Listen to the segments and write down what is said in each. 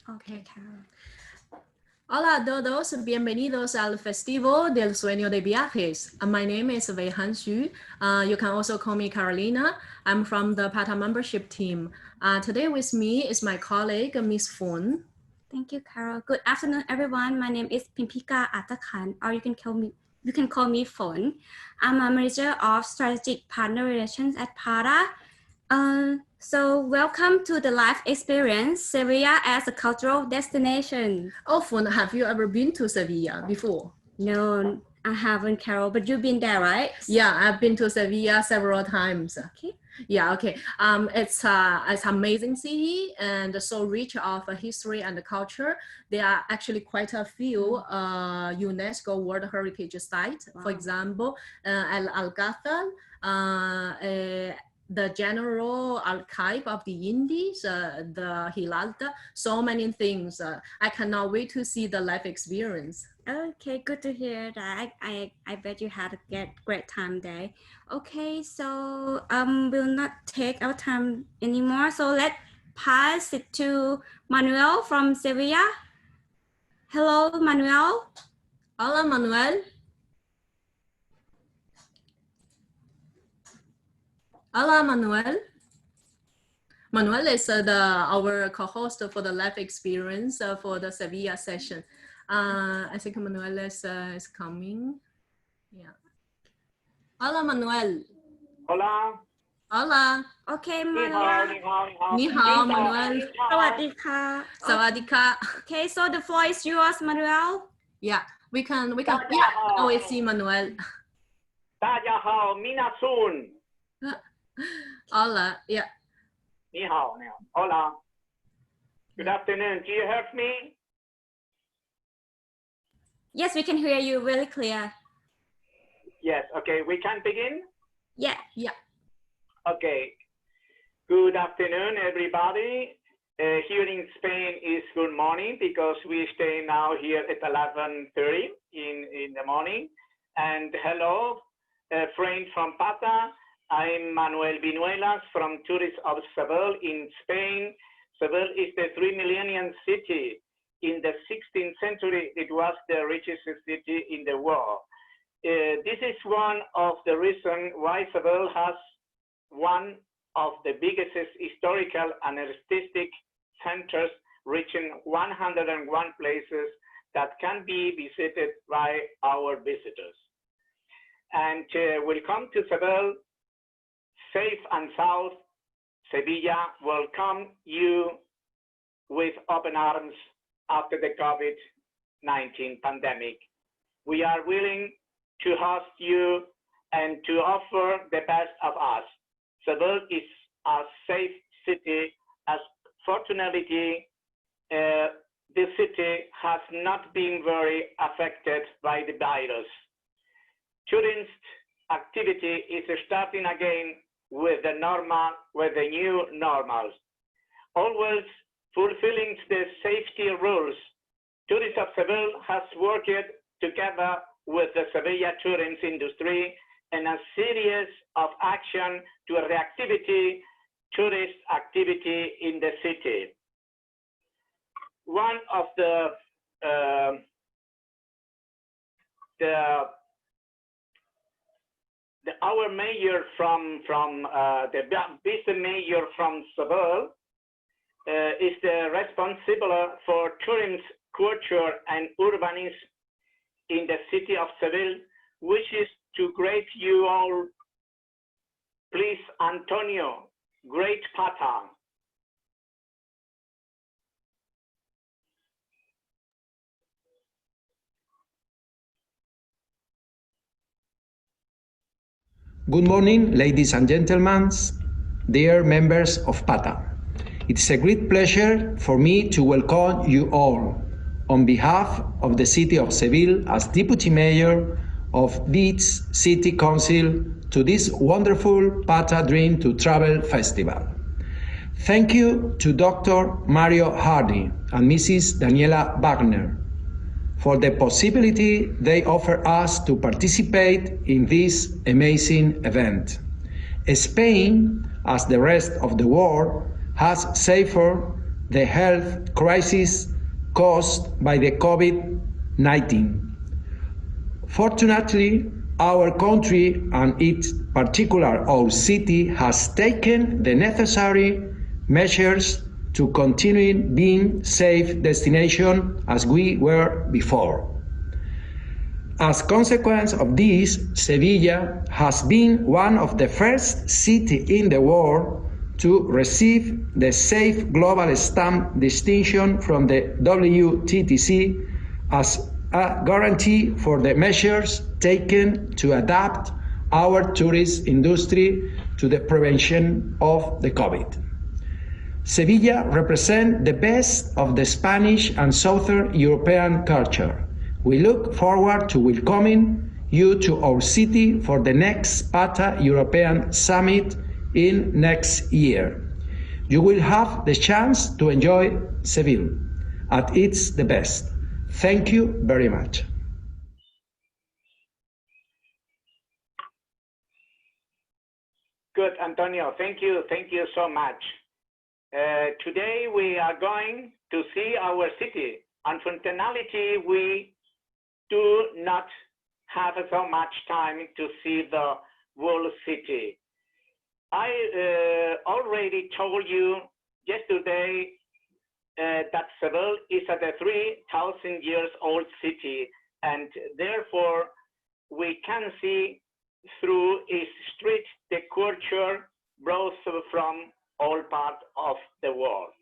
Okay, Carol. Hola a todos, bienvenidos al Festival del Sueño de Viajes. My name is Wei Han Xu. You can also call me Carolina. I'm from the PATA membership team. Today with me is my colleague, Miss Fun. Thank you, Carol. Good afternoon, everyone. My name is Pimpika Atakan, or you can call me Fun. I'm a manager of strategic partner relations at PATA. So welcome to the live experience, Sevilla as a cultural destination. Oh, Fun, have you ever been to Sevilla before? No, I haven't, Carol, but you've been there, right? Yeah, I've been to Sevilla several times. Okay. Yeah, okay. It's an amazing city and so rich of history and culture. There are actually quite a few UNESCO World Heritage sites. Wow. For example, Real Alcázar, the General Archive of the Indies, the Hilalta, so many things. I cannot wait to see the life experience. Okay, good to hear that. I bet you had a great time there. Okay, so we'll not take our time anymore. So let's pass it to Manuel from Sevilla. Hello, Manuel. Hola, Manuel. Hola, Manuel. Manuel is our co-host for the live experience for the Sevilla session. I think Manuel is coming. Yeah. Hola, Manuel. Hola. Hola. Okay, Manuel. Ni hao, Manuel. Sawadika. Sawadika. Okay, so the floor is yours, Manuel. Yeah, we can. Yeah, now we see Manuel. 大家好，mina soon. Hola. Yeah. 你好，你好。Hola. Good afternoon. Do you hear me? Yes, we can hear you really clear. Yes. Okay. We can begin. Yeah. Yeah. Okay. Good afternoon, everybody. Here in Spain is good morning because we stay now here at 11:30 in the morning. And hello, friends from PATA. I'm Manuel Vinuelas from Tourist of Seville in Spain. Seville is the 3 million city. In the 16th century, it was the richest city in the world. This is one of the reasons why Seville has one of the biggest historical and artistic centers, reaching 101 places that can be visited by our visitors. And welcome to Seville, safe and sound. Sevilla welcome you with open arms after the COVID-19 pandemic. We are willing to host you and to offer the best of us. Seville is a safe city, as fortunately, the city has not been very affected by the virus. Tourist activity is starting again with the new normals. Always fulfilling the safety rules, Tourist of Seville has worked together with the Sevilla tourism industry and a series of action to reactivity tourist activity in the city. One of our mayor from the business mayor from Seville is the responsible for tourism, culture, and urbanism in the city of Seville, which is to greet you all. Please, Antonio, great PATA. Good morning, ladies and gentlemen, dear members of PATA. It's a great pleasure for me to welcome you all on behalf of the City of Seville as Deputy Mayor of this City Council to this wonderful PATA Dream to Travel Festival. Thank you to Dr. Mario Hardy and Mrs. Daniela Wagner for the possibility they offer us to participate in this amazing event. Spain, as the rest of the world, has suffered the health crisis caused by the COVID-19. Fortunately, our country, and in particular our city, has taken the necessary measures to continue being safe destination as we were before. As a consequence of this, Sevilla has been one of the first cities in the world to receive the Safe Global Stamp distinction from the WTTC as a guarantee for the measures taken to adapt our tourist industry to the prevention of the COVID. Sevilla represents the best of the Spanish and Southern European culture. We look forward to welcoming you to our city for the next PATA European Summit in next year. You will have the chance to enjoy Seville at its the best. Thank you very much. Good, Antonio. Thank you so much. Today we are going to see our city. Unfortunately, we do not have so much time to see the whole city. I already told you yesterday that Seville is a 3,000 years old city, and therefore we can see through its street the culture brought from all parts of the world.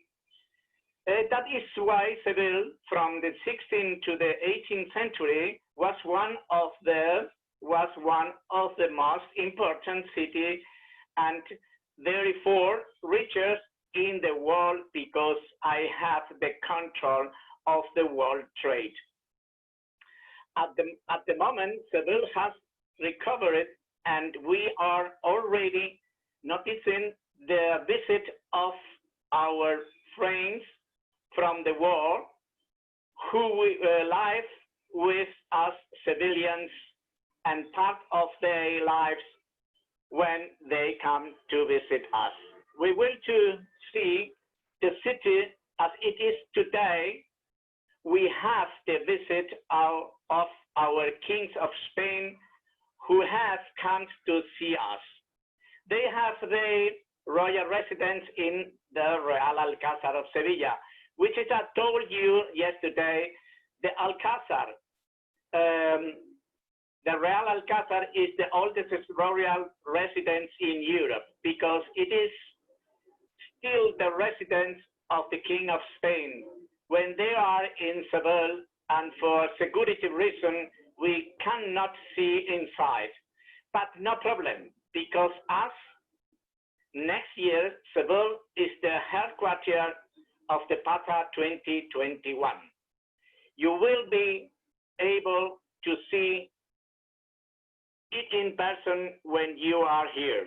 That is why Seville, from the 16th to the 18th century, was one of the most important cities, and therefore richest in the world, because I have the control of the world trade. At the moment, Seville has recovered, and we are already noticing the visit of our friends from the world who live with us Sevillians, and part of their lives when they come to visit us. We will to see the city as it is today. We have the visit of our kings of Spain who have come to see us. They have their royal residence in the Real Alcázar of Seville, which, as I told you yesterday, the Alcázar. The Real Alcázar is the oldest royal residence in Europe, because it is still the residence of the King of Spain. When they are in Seville, and for security reason, we cannot see inside. But no problem, because as next year, Seville is the headquarters of the PATA 2021. You will be able to see it in person when you are here.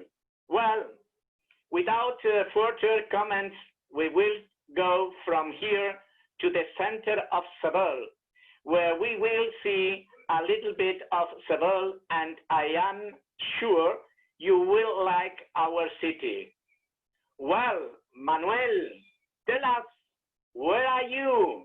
Well, without further comments, we will go from here to the center of Seville, where we will see a little bit of Seville, and I am sure you will like our city. Well, Manuel, tell us, where are you?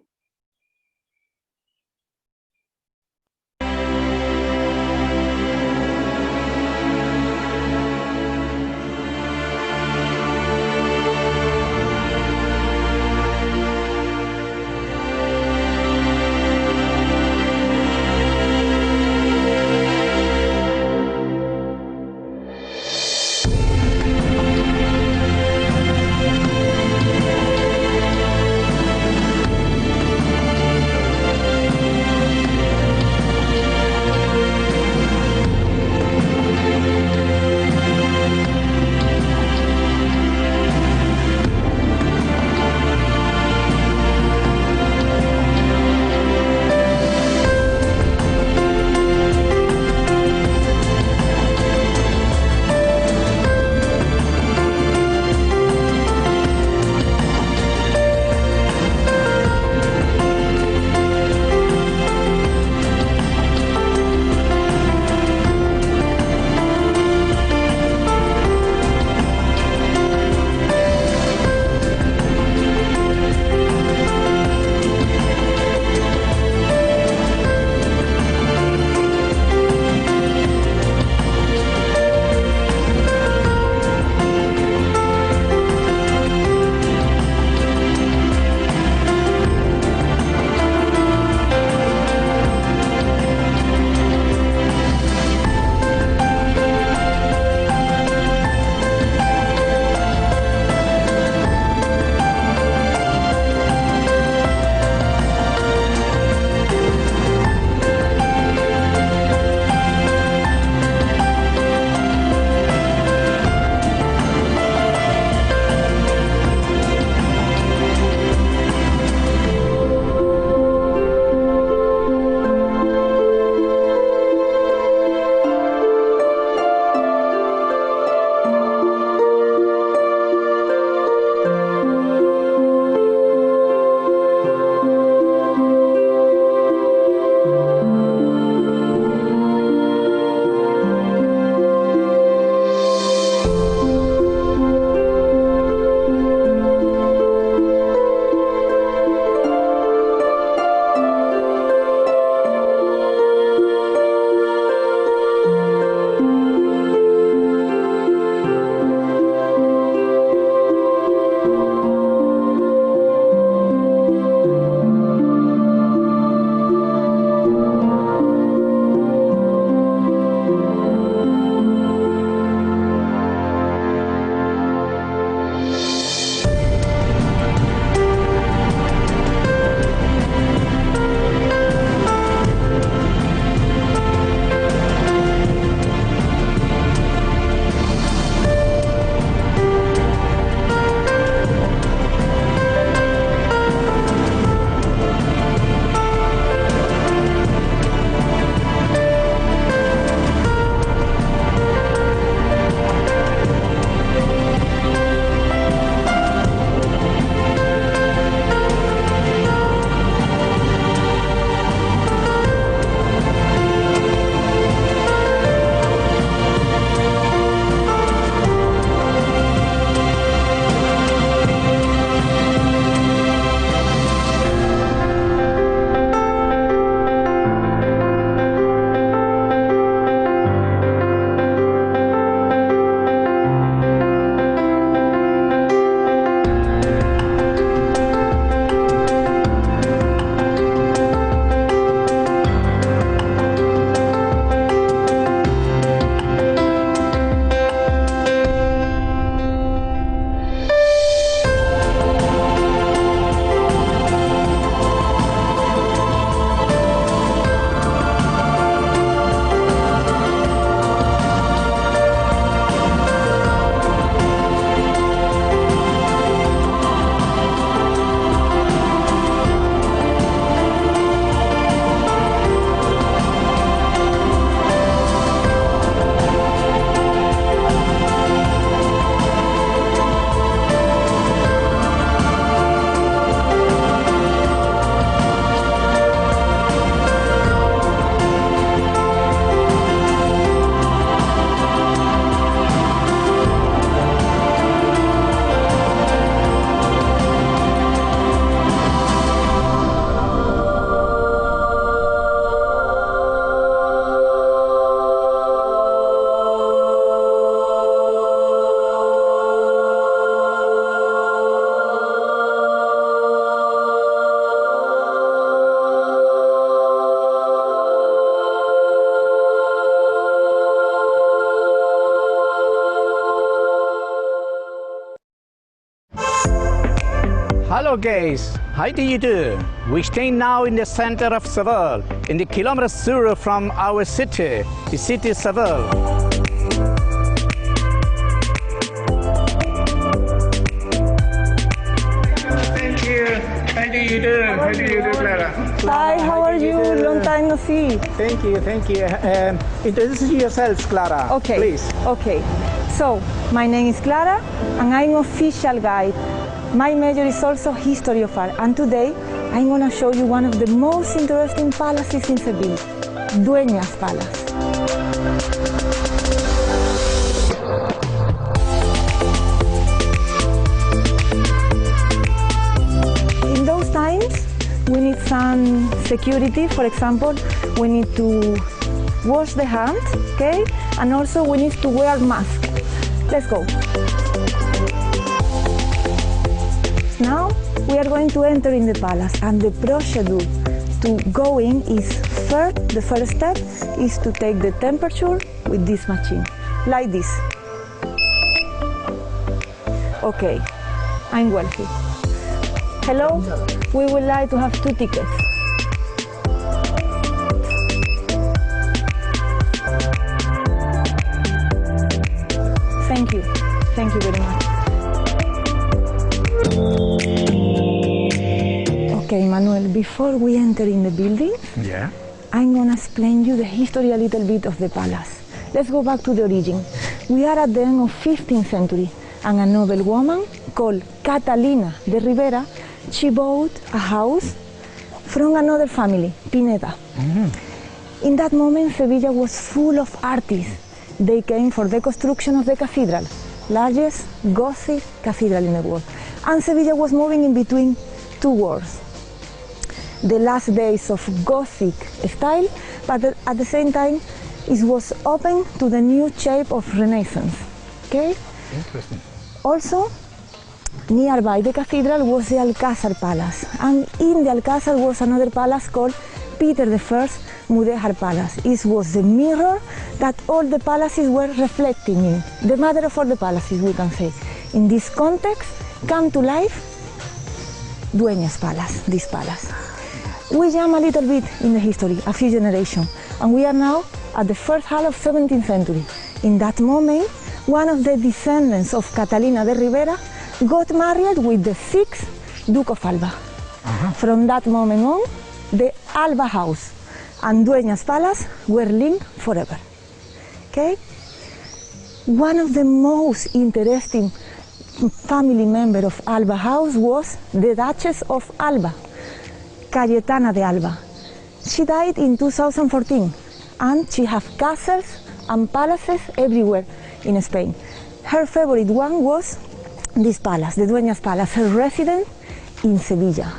Hello guys, how do you do? We stay now in the center of Seville, in the kilometer zero from our city, the city of Seville. Thank you. How do you do? How do you do, Clara? Hi, how are you? Long time no see. Thank you, thank you. Introduce yourselves, Clara, Okay. please. Okay. So, my name is Clara, and I'm official guide. My major is also history of art, and today I'm gonna show you one of the most interesting palaces in Seville, Dueñas Palace. In those times, we need some security. For example, we need to wash the hands, okay? And also we need to wear mask. Let's go. Now we are going to enter in the palace, and the procedure to go in is the first step is to take the temperature with this machine, like this. Okay, I'm wealthy. Hello, we would like to have 2 tickets. Thank you very much. Okay, Manuel, before we enter in the building, I'm gonna explain you the history a little bit of the palace. Let's go back to the origin. We are at the end of 15th century, and a noble woman called Catalina de Rivera, she bought a house from another family, Pineda. In that moment, Sevilla was full of artists. They came for the construction of the cathedral, largest Gothic cathedral in the world. And Sevilla was moving in between 2 wars. The last days of Gothic style, but at the same time, it was open to the new shape of Renaissance. Okay? Interesting. Also, nearby the cathedral was the Alcázar Palace, and in the Alcázar was another palace called Peter I Mudéjar Palace. It was the mirror that all the palaces were reflecting in, the mother of all the palaces, we can say. In this context, come to life Dueñas Palace, this palace. We jump a little bit in the history, a few generations, and we are now at the first half of 17th century. In that moment, one of the descendants of Catalina de Rivera got married with the 6th Duke of Alba. From that moment on, the Alba house and Dueñas Palace were linked forever. Okay? One of the most interesting family members of Alba house was the Duchess of Alba, Cayetana de Alba. She died in 2014, and she had castles and palaces everywhere in Spain. Her favorite one was this palace, the Dueñas Palace, her residence in Sevilla.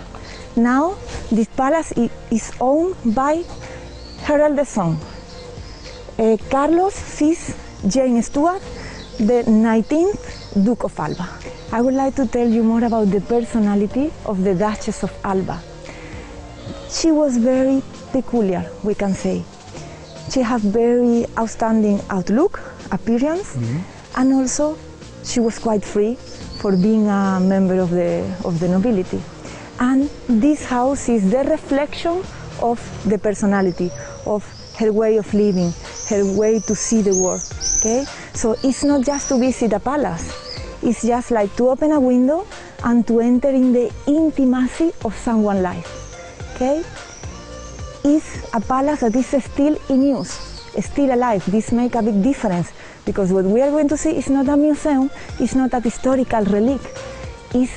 Now, this palace is owned by her eldest son, Carlos VI James Stuart, the 19th Duke of Alba. I would like to tell you more about the personality of the Duchess of Alba. She was very peculiar, we can say. She had very outstanding outlook, appearance, and also she was quite free for being a member of the nobility. And this house is the reflection of the personality, of her way of living, her way to see the world. Okay? So it's not just to visit a palace, it's just like to open a window and to enter in the intimacy of someone's life. Okay? It's a palace that is still in use, still alive. This makes a big difference, because what we are going to see is not a museum, it's not a historical relic, it's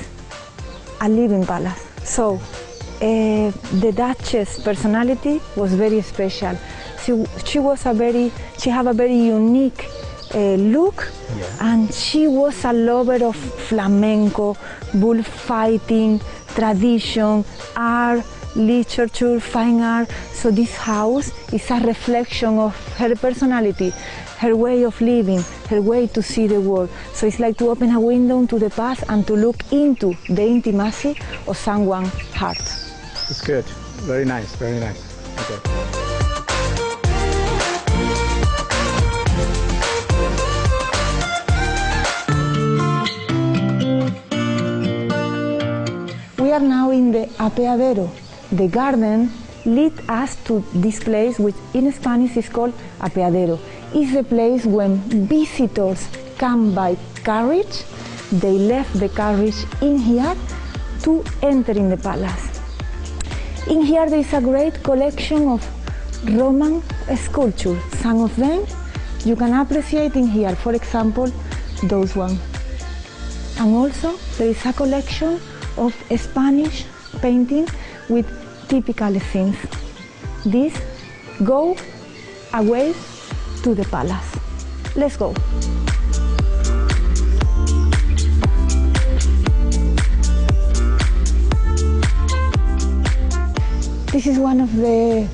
a living palace. So the Duchess' personality was very special. She had a very unique look, and she was a lover of flamenco, bullfighting, tradition, art, literature, fine art. So this house is a reflection of her personality, her way of living, her way to see the world. So it's like to open a window to the past and to look into the intimacy of someone's heart. It's good. Very nice, very nice. Okay. We the apeadero. The garden lead us to this place, which in Spanish is called apeadero. It's the place when visitors come by carriage. They left the carriage in here to enter in the palace. In here there is a great collection of Roman sculptures. Some of them you can appreciate in here, for example, those ones. And also there is a collection of Spanish painting with typical scenes. These go away to the palace. Let's go. This is one of the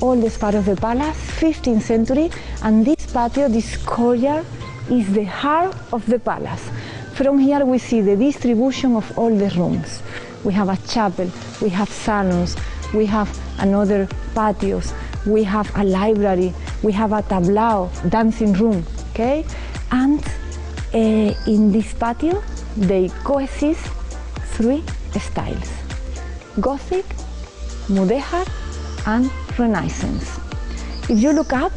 oldest part of the palace, 15th century, and this patio, this courtyard, is the heart of the palace. From here we see the distribution of all the rooms. We have a chapel, we have salons, we have another patios, we have a library, we have a tablao, dancing room, okay? And in this patio, they coexist three styles: Gothic, Mudéjar, and Renaissance. If you look up,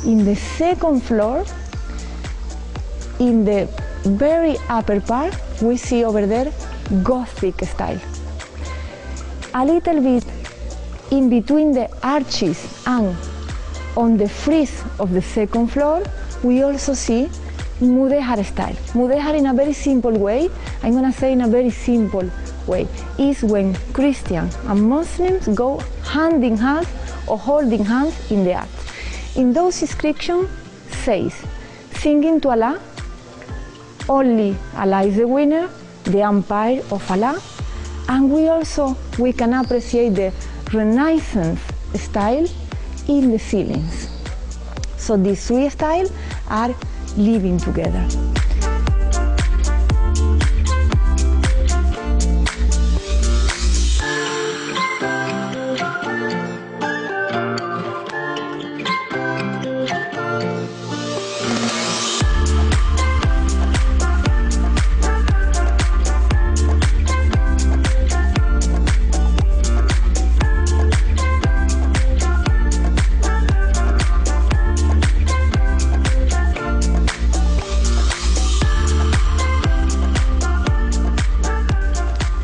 in the second floor, in the very upper part, we see over there Gothic style. A little bit in between the arches and on the frieze of the second floor, we also see Mudéjar style. Mudéjar, in a very simple way, I'm going to say in a very simple way, is when Christians and Muslims go hand in hand or holding hands in the art. In those inscriptions says, singing to Allah, only Allah is the winner, the empire of Allah. And we can appreciate the Renaissance style in the ceilings. So these three styles are living together.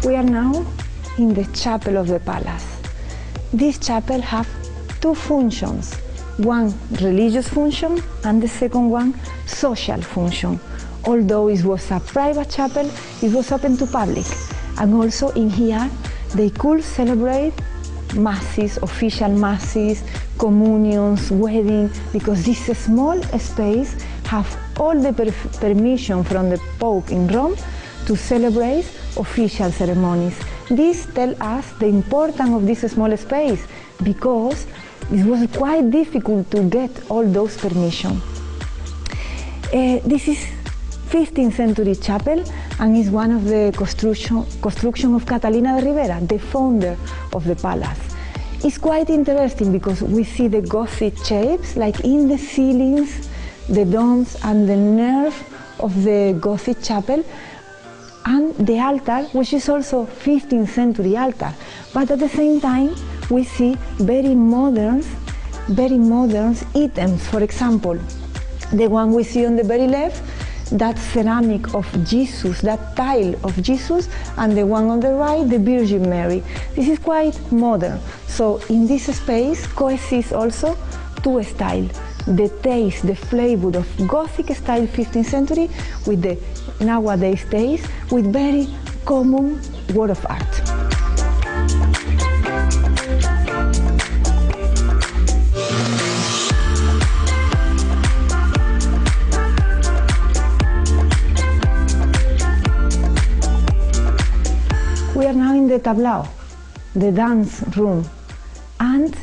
We are now in the chapel of the palace. This chapel has two functions, one religious function and the second one social function. Although it was a private chapel, it was open to public. And also in here, they could celebrate masses, official masses, communions, weddings, because this small space have all the permission from the Pope in Rome to celebrate official ceremonies. This tells us the importance of this small space because it was quite difficult to get all those permissions. This is 15th century chapel and is one of the construction of Catalina de Rivera, the founder of the palace. It's quite interesting because we see the Gothic shapes like in the ceilings, the domes and the nerve of the Gothic chapel, and the altar, which is also 15th century altar. But at the same time, we see very modern items. For example, the one we see on the very left, that ceramic of Jesus, that tile of Jesus, and the one on the right, the Virgin Mary. This is quite modern. So in this space coexists also two styles. The taste, the flavor of Gothic style 15th century with the nowadays taste with very common work of art. We are now in the tablao, the dance room, and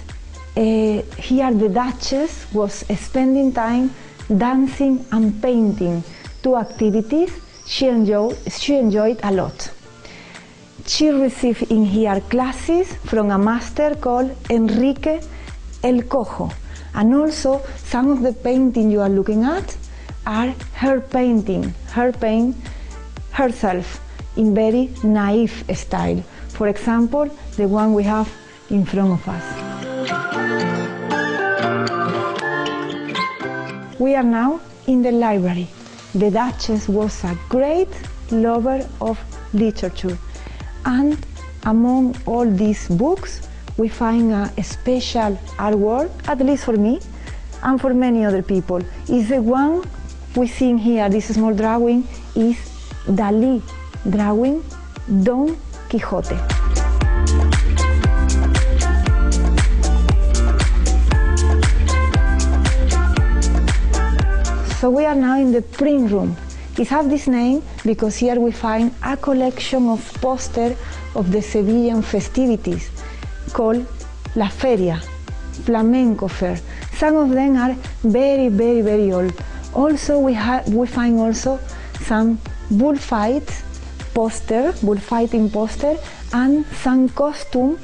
here the Duchess was spending time dancing and painting, two activities she enjoyed a lot. She received in here classes from a master called Enrique el Cojo, and also some of the painting you are looking at are her painting, her paint herself in very naive style. For example, the one we have in front of us. We are now in the library. The Duchess was a great lover of literature, and among all these books we find a special artwork, at least for me and for many other people. Is the one we see here, this small drawing, is Dalí drawing Don Quixote. So we are now in the print room. It has this name because here we find a collection of posters of the Sevillian festivities called La Feria, Flamenco Fair. Some of them are very old. Also we find also some bullfighting poster, and some costume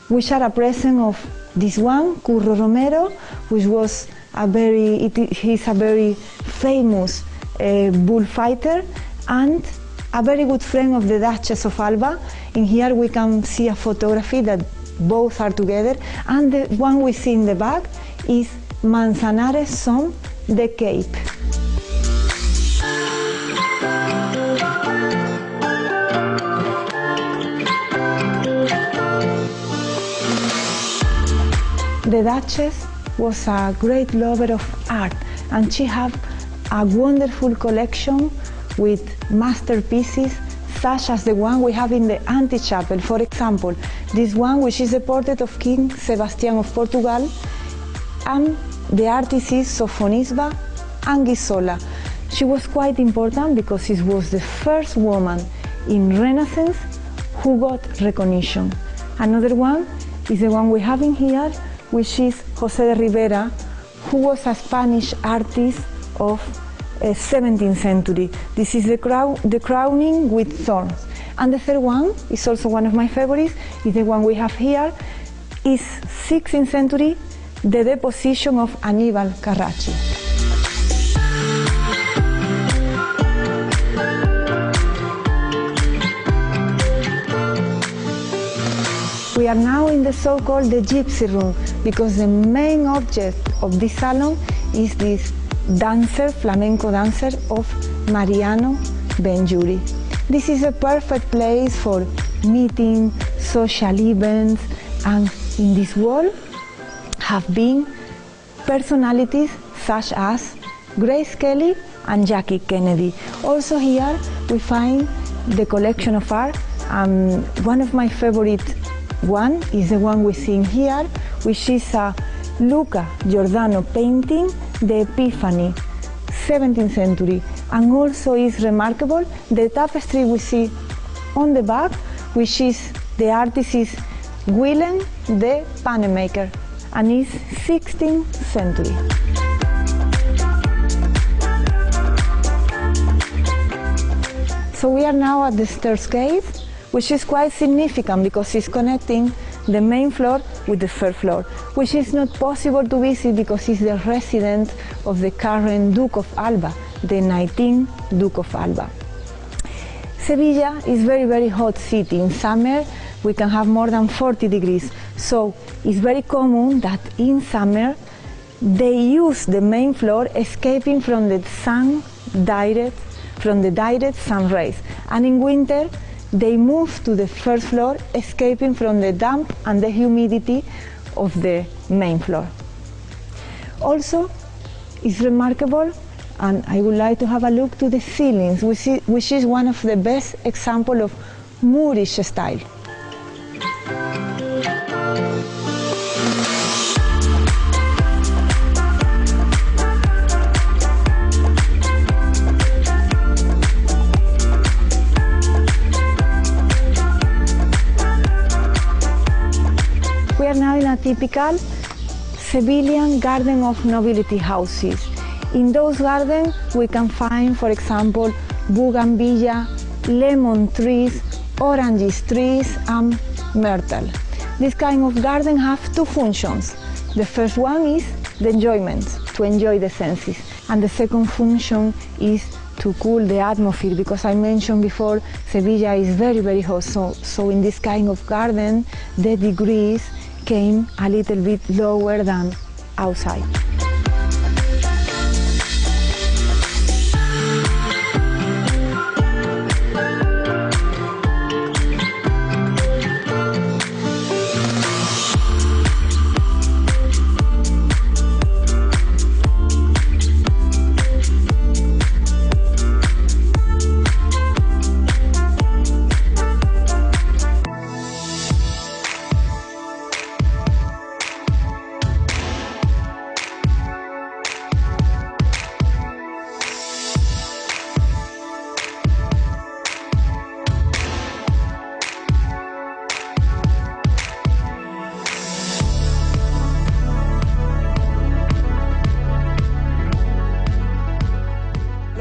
which are a present of this one, Curro Romero, which was he's a very famous bullfighter and a very good friend of the Duchess of Alba. In here we can see a photography that both are together, and the one we see in the back is Manzanares son de Cape. The Duchess was a great lover of art, and she had a wonderful collection with masterpieces such as the one we have in the antechapel. For example, this one, which is a portrait of King Sebastian of Portugal, and the artist is Sofonisba Anguissola. She was quite important because she was the first woman in Renaissance who got recognition. Another one is the one we have in here, which is José de Rivera, who was a Spanish artist of 17th century. This is the crowning with thorns. And the third one is also one of my favorites, is the one we have here, is 16th century, the deposition of Aníbal Carracci. We are now in the so-called the gypsy room, because the main object of this salon is this dancer, flamenco dancer of Mariano Benjuri. This is a perfect place for meeting, social events, and in this wall have been personalities such as Grace Kelly and Jackie Kennedy. Also here we find the collection of art, and one of my favorite one is the one we see here, which is a Luca Giordano painting, the Epiphany, 17th century, and also is remarkable the tapestry we see on the back, which is the artist is Willem the Panamaker, and is 16th century. So we are now at the staircase, which is quite significant because it's connecting the main floor with the first floor, which is not possible to visit because it's the residence of the current Duke of Alba, the 19th Duke of Alba. Sevilla is very hot city. In summer we can have more than 40 degrees, so it's very common that in summer they use the main floor escaping from the direct sun rays, and in winter they move to the first floor, escaping from the damp and the humidity of the main floor. Also, it's remarkable, and I would like to have a look to the ceilings, which is one of the best examples of Moorish style. We are now in a typical Sevillian garden of nobility houses. In those gardens we can find, for example, bougainvillea, lemon trees, orange trees, and myrtle. This kind of garden have two functions. The first one is the enjoyment, to enjoy the senses, and the second function is to cool the atmosphere, because I mentioned before Sevilla is very, very hot. So in this kind of garden, the degrees came a little bit lower than outside.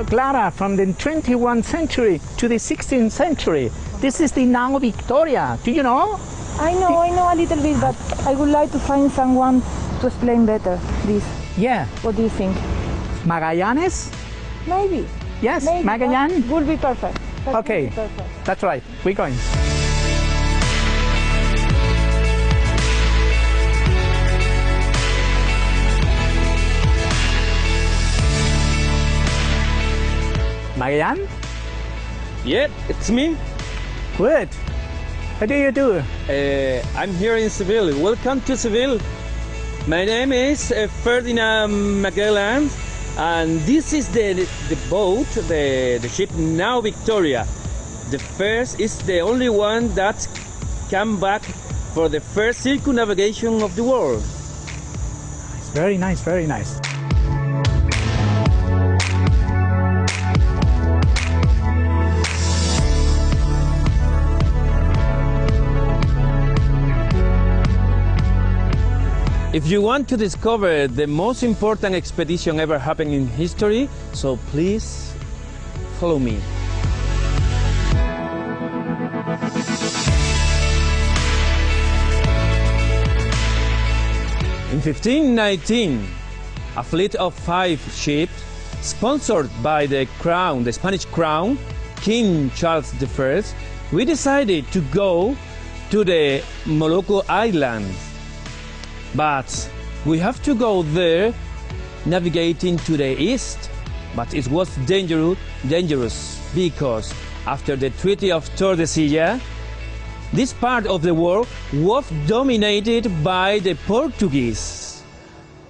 Clara, from the 21st century to the 16th century. This is the Nao Victoria. Do you know? I know a little bit, but I would like to find someone to explain better this. Yeah. What do you think? Magallanes? Maybe. Yes, Maybe. Magallanes? Would be perfect. That Okay, would be perfect. that's right. We're going. Magallanes? Yeah, it's me. Good. What do you do? I'm here in Seville. Welcome to Seville. My name is Ferdinand Magellan, and this is the boat, the ship Nao Victoria. The first is the only one that came back for the first circumnavigation of the world. Very nice, very nice. If you want to discover the most important expedition ever happened in history, so please follow me. In 1519, a fleet of 5 ships, sponsored by the crown, the Spanish crown, King Charles I, we decided to go to the Molucco Islands. But we have to go there navigating to the east, but it was dangerous because after the Treaty of Tordesillas, this part of the world was dominated by the Portuguese.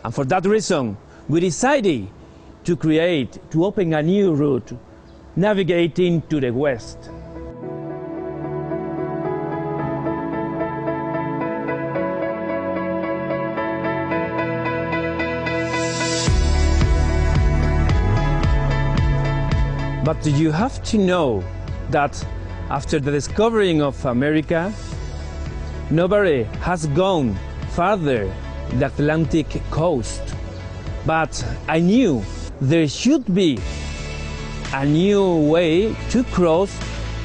And for that reason, we decided to open a new route, navigating to the west. But you have to know that after the discovering of America, nobody has gone farther the Atlantic coast. But I knew there should be a new way to cross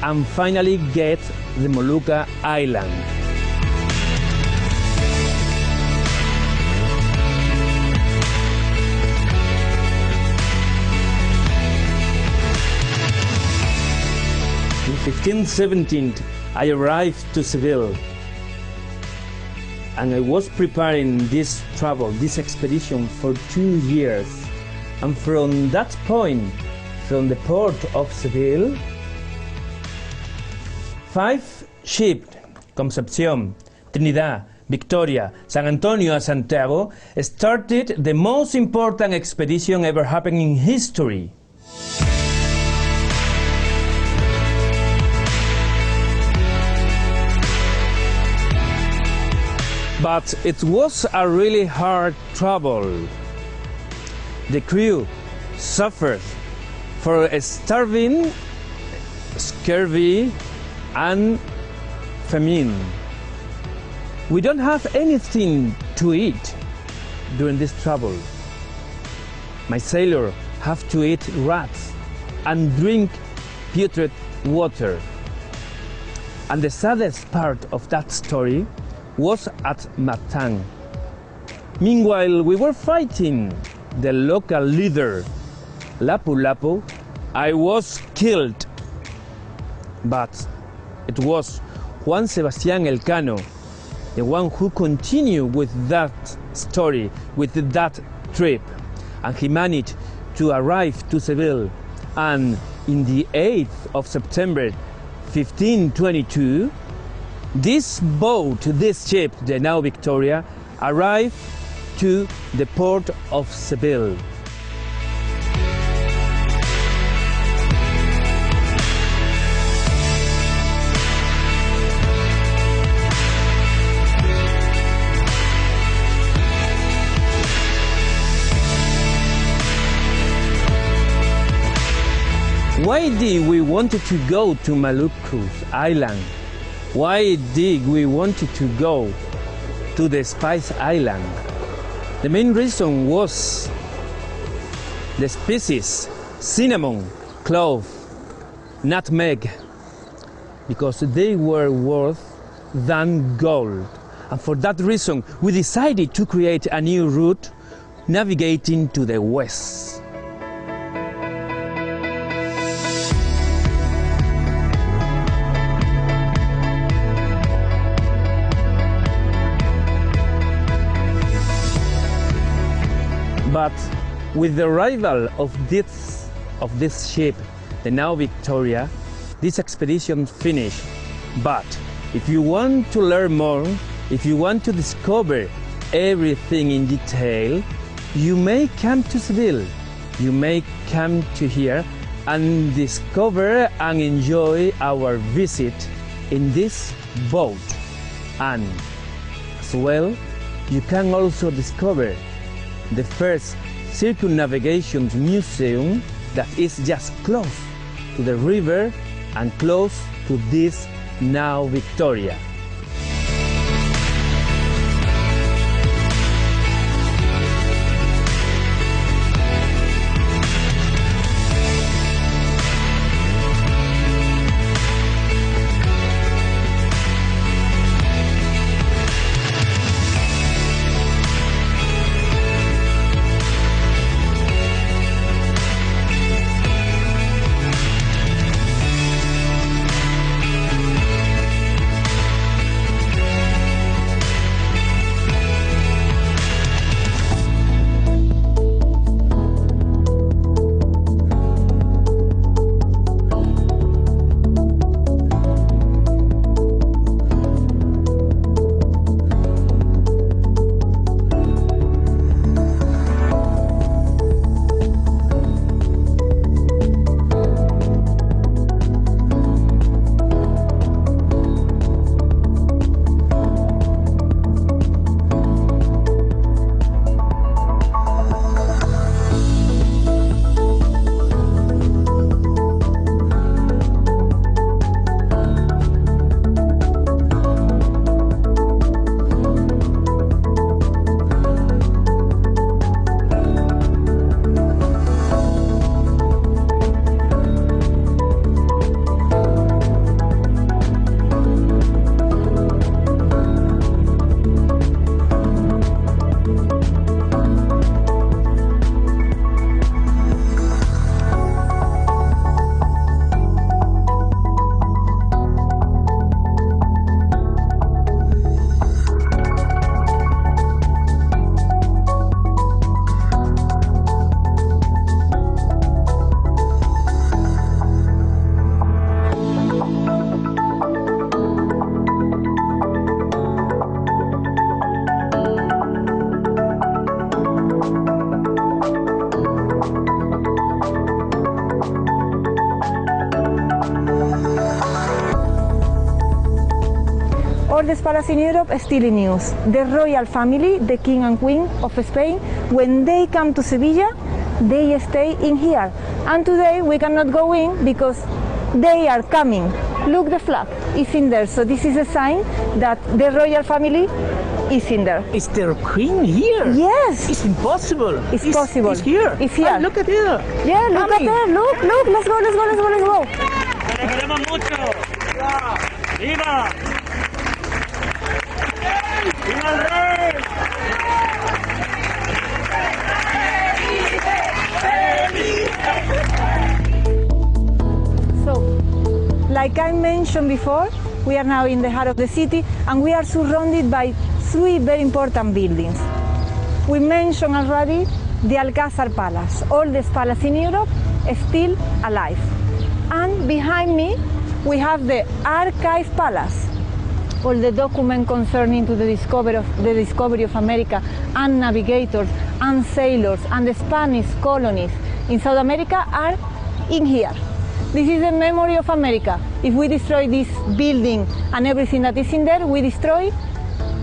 and finally get the Molucca Island. In 1517, I arrived to Seville, and I was preparing this travel, this expedition for 2 years. And from that point, from the port of Seville, 5 ships, Concepción, Trinidad, Victoria, San Antonio, and Santiago, started the most important expedition ever happened in history. But it was a really hard travel. The crew suffered for starving, scurvy, and famine. We don't have anything to eat during this travel. My sailors have to eat rats and drink putrid water. And the saddest part of that story was at Matang. Meanwhile, we were fighting the local leader, Lapu-Lapu, I was killed. But it was Juan Sebastián Elcano, the one who continued with that story, with that trip. And he managed to arrive to Seville. And in the 8th of September, 1522, this boat, this ship, the now Victoria, arrived to the port of Seville. Why did we wanted to go to Maluku's island? Why did we wanted to go to the Spice Island? The main reason was the species cinnamon, clove, nutmeg, because they were worth than gold. And for that reason, we decided to create a new route navigating to the west. But with the arrival of this ship, the now Victoria, this expedition finished. But if you want to learn more, if you want to discover everything in detail, you may come to Seville. You may come to here and discover and enjoy our visit in this boat. And as well, you can also discover the first circumnavigation museum that is just close to the river and close to this now Victoria. All the palaces in Europe are still in use. The royal family, the king and queen of Spain, when they come to Seville, they stay in here. And today we cannot go in because they are coming. Look, the flag is in there. So this is a sign that the royal family is in there. Is their queen here? Yes. It's impossible. It's possible. It's here. It's here. Ah, look at her. Yeah, look at there. Look. Let's go. ¡Le queremos mucho! ¡Viva! ¡Viva el rey! Feliz. Like I mentioned before, we are now in the heart of the city and we are surrounded by three very important buildings. We mentioned already the Alcázar Palace, oldest palace in Europe, still alive. And behind me, we have the Archive Palace, all the documents concerning to the discovery of America and navigators and sailors and the Spanish colonies in South America are in here. This is the memory of America. If we destroy this building and everything that is in there, we destroy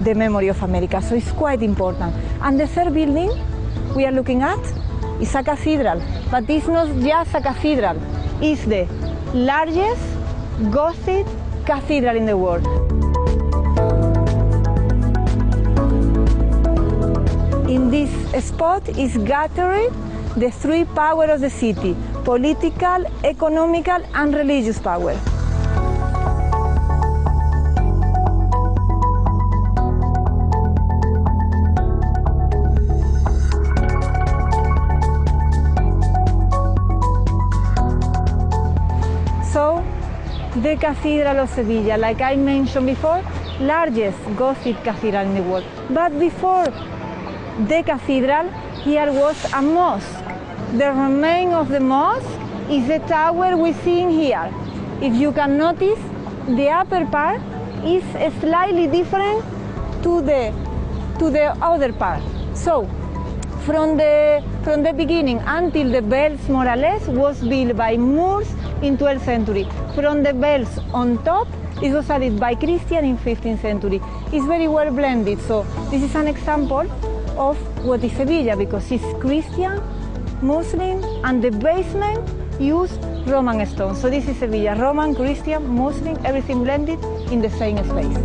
the memory of America. So it's quite important. And the third building we are looking at is a cathedral, but it's not just a cathedral. It's the largest Gothic cathedral in the world. In this spot is gathering the three powers of the city: political, economical, and religious power. So, the Cathedral of Seville, like I mentioned before, largest Gothic cathedral in the world. But before the cathedral, here was a mosque. The remain of the mosque is the tower we see in here. If you can notice, the upper part is slightly different to the other part. So, from the beginning until the bells, more or less, was built by Moors in 12th century. From the bells on top, it was added by Christian in 15th century. It's very well blended, so this is an example of what is Sevilla, because it's Christian, Muslim, and the basement used Roman stone. So this is Sevilla, Roman, Christian, Muslim, everything blended in the same space.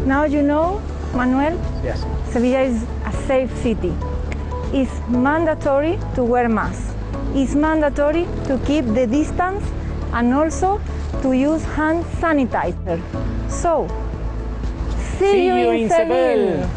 Now you know, Manuel, Yes. Sevilla is a safe city. It's mandatory to wear masks. It's mandatory to keep the distance and also to use hand sanitizer. So, see you in Seville.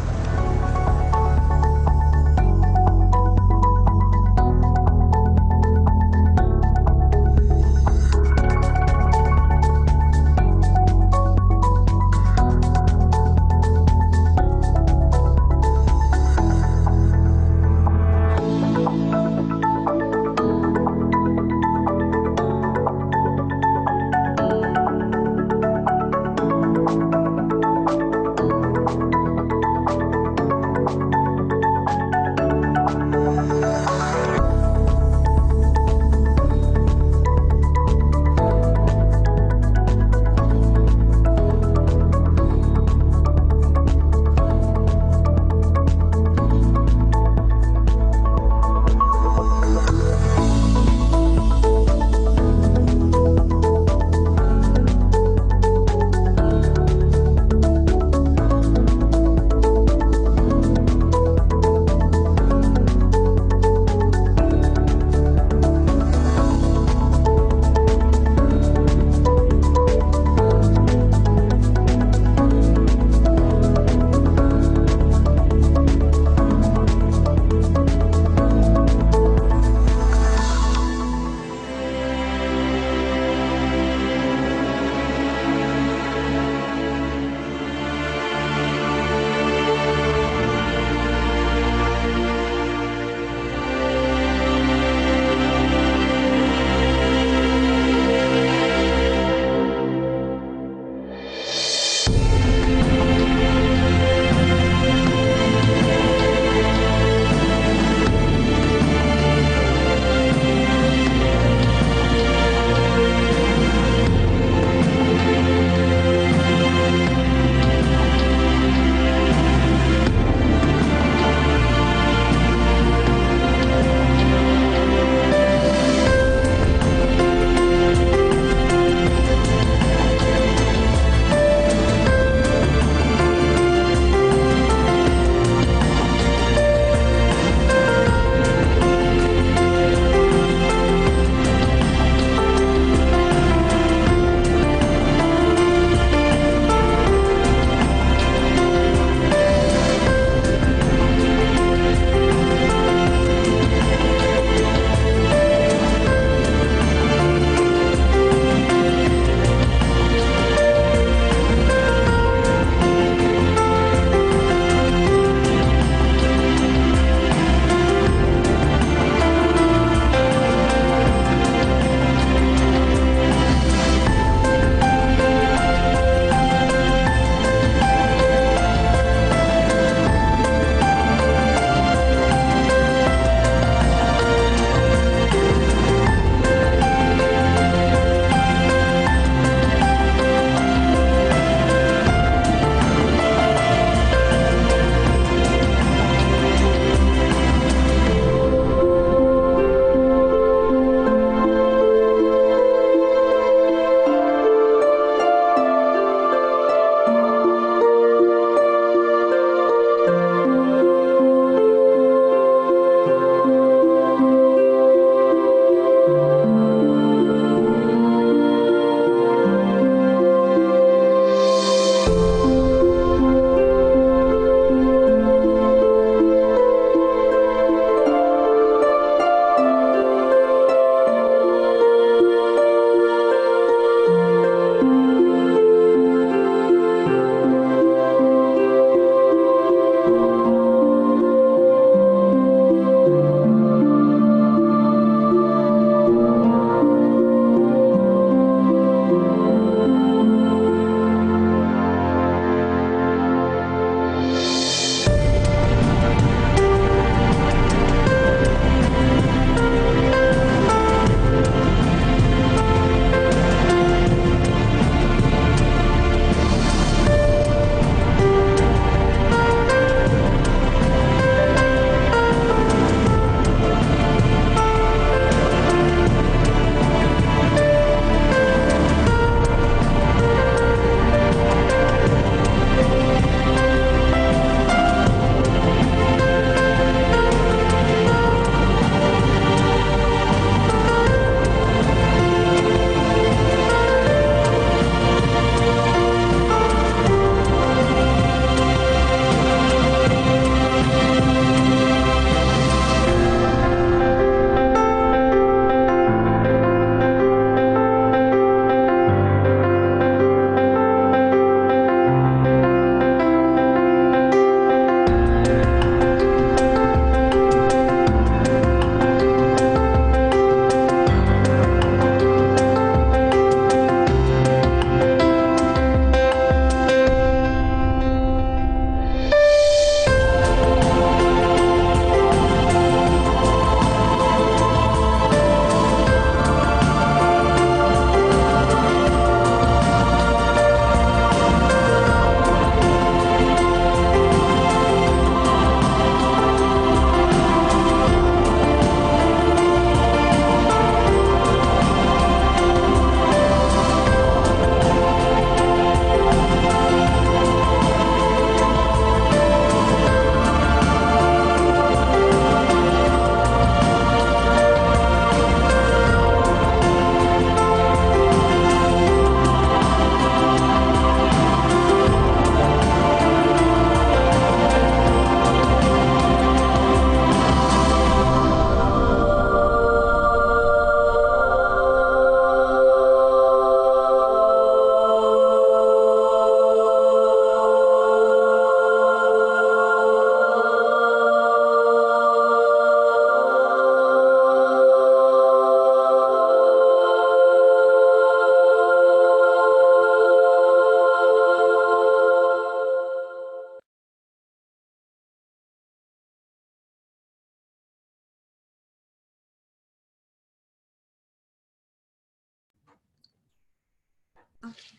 Okay.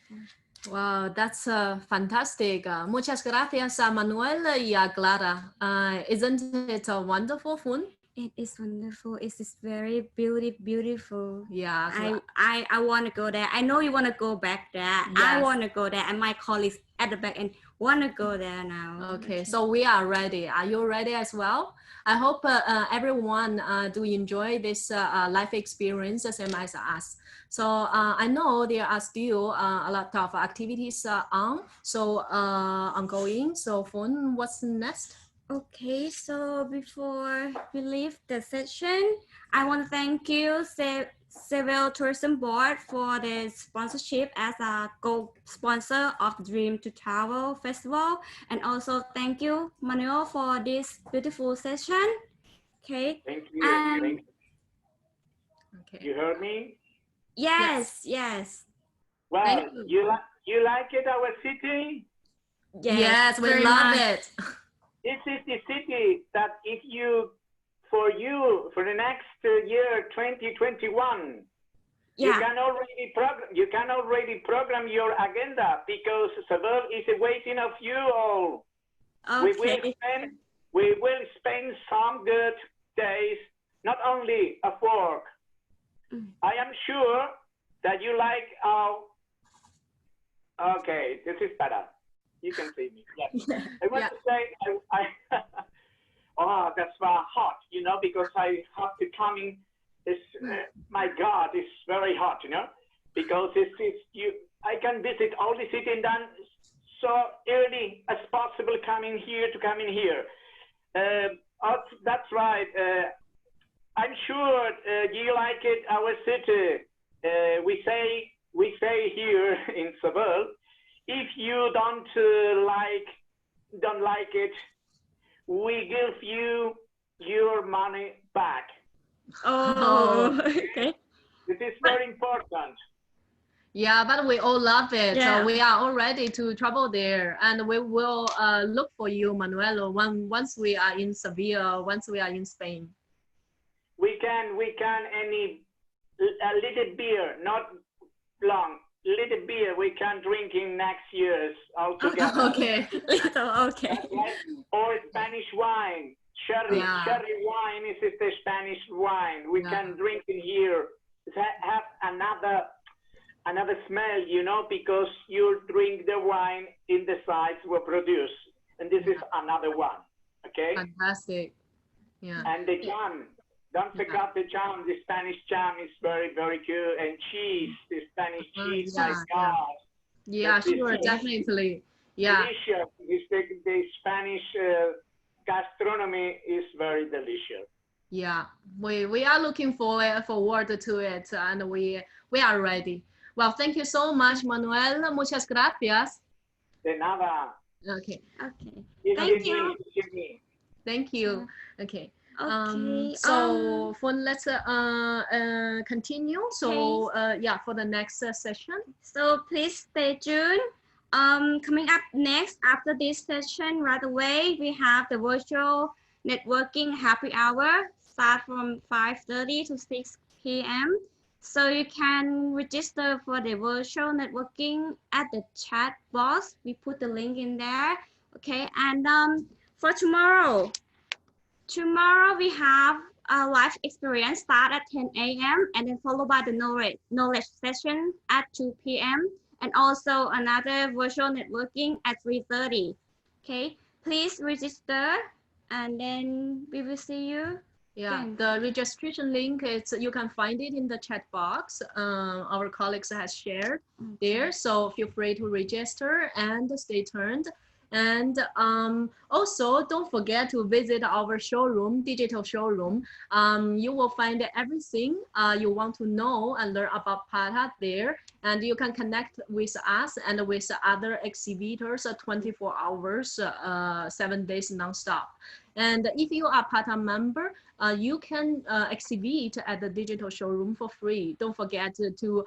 Wow, that's fantastic. Muchas gracias a Manuel y a Clara. Isn't it a wonderful fun? It is wonderful. It is very beautiful. Yeah. I want to go there. I know you want to go back there. I Yes. want to go there, and my colleagues at the back end want to go there now. Okay, so we are ready. Are you ready as well? I hope everyone do enjoy this life experience the same as us. So I know there are still a lot of activities ongoing. So Fun, what's next? Okay, so before we leave the session, I want to thank you, Seville Tourism Board, for the sponsorship as a co-sponsor of Dream to Travel Festival. And also thank you, Manuel, for this beautiful session. Okay. Thank you. And Thank you. Okay. You heard me? yes. Well, Thank you. you like it, our city? Yes, we very love much. it. This is the city that if you, for the next year, 2021, Yeah. you can already program your agenda because Seville is waiting of you all. Okay. We will spend some good days, not only of work. I am sure that you like our. Okay, this is better. You can see me. Yes. I want to say, oh, that's hot, because I have to come in. My God, it's very hot, because I can visit all the city and then so early as possible come in here. That's right. I'm sure you like it, our city. We say here in Seville, if you don't like it, we give you your money back. Oh, okay. This is very important. Yeah, but we all love it. Yeah. So we are all ready to travel there, and we will look for you, Manuel, once we are in Seville, once we are in Spain. We can a little beer, not long. Little beer we can drink in next years altogether. Okay. Okay. Right? Or Spanish wine, cherry wine is the Spanish wine. We can drink in here. Have another smell, because you drink the wine in the sites we produce, and this is another one. Okay. Fantastic. Yeah. And the jam. Don't forget the jam. The Spanish jam is very, very good. And cheese, the Spanish cheese, my God. Yeah, sure, definitely. Yeah. Delicious. The Spanish gastronomy is very delicious. Yeah, we are looking forward to it, and we are ready. Well, thank you so much, Manuel. Muchas gracias. De nada. Okay. Thank you. Thank you. Okay. Okay. So let's continue. So for the next session. So please stay tuned. Coming up next after this session, right away, we have the virtual networking happy hour, start from 5:30 to 6 p.m. So you can register for the virtual networking at the chat box. We put the link in there. Okay, and for tomorrow we have a live experience start at 10 a.m. and then followed by the knowledge session at 2 p.m. and also another virtual networking at 3:30. Okay, please register and then we will see you. Yeah, the registration link, you can find it in the chat box. Our colleagues has shared there, so feel free to register and stay tuned. And also, don't forget to visit our showroom, digital showroom. You will find everything you want to know and learn about PATA there. And you can connect with us and with other exhibitors 24 hours, 7 days nonstop. And if you are PATA member, you can exhibit at the digital showroom for free. Don't forget to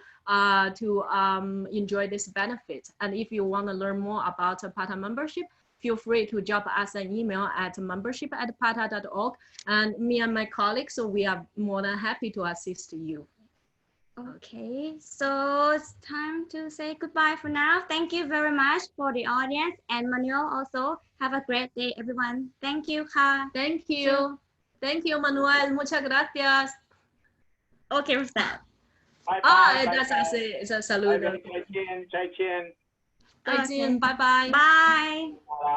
enjoy this benefit. And if you want to learn more about PATA membership, feel free to drop us an email at membership@pata.org. And me and my colleagues, so we are more than happy to assist you. Okay, so it's time to say goodbye for now. Thank you very much for the audience, and Manuel also. Have a great day, everyone. Thank you, Ka. Thank you. Thank you, Manuel. Muchas gracias. Okay, what's that? Bye Ah, bye. that's a saludo. Bye bye. 再见. 再见，拜拜。 Bye. Bye.